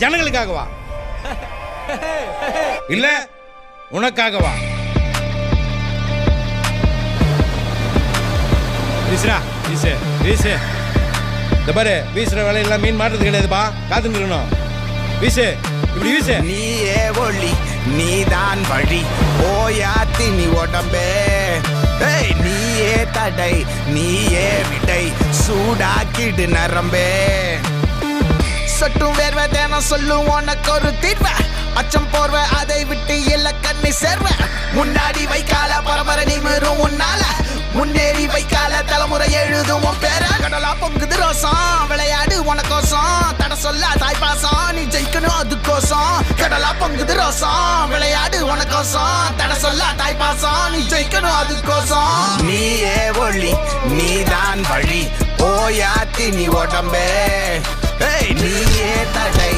ஜனங்களுக்காகவா இல்ல உனக்காகவா? வீசுறா வீசு வீசு. இந்த பாரு வீசுற வேலையெல்லாம் மீன் மாட்டுறது கிடையாதுப்பா, காத்து நிற்கணும். வீசு இப்படி வீசு. நீயே ஒளி நீதான் வழி ஓயாத்தி நீ உடம்பே. நீயே தடை நீயே விடை சூடாக்கிடு நரம்பே. சொட்டும் வேர்வை தேனம் சொல்லும் உனக்கு ஒரு தீர்வ. அச்சம் போர்வ அதை விட்டு இல்ல கண்ணி சேர்வ. முன்னாடி வைக்கால பரம்பரை நிமிரும் உன்னால. முன்னேறி வைக்கால தலைமுறை எழுதும் உன் பேர. கடலா பொங்குது ரோசம் விளையாடு உனக்கோசம். தட சொல்ல தாய்ப்பாசம் நீ ஜெயிக்கணும் அதுக்கோசம். கடலா பொங்குது ரோசம் விளையாடு உனக்கோசம். தட சொல்ல தாய்ப்பாசம் நீ ஜெயிக்கணும் அதுக்கோசம். நீயே ஒளி நீதான் வழி ஓயாத்தி நீ உடம்பே. நீயே தடை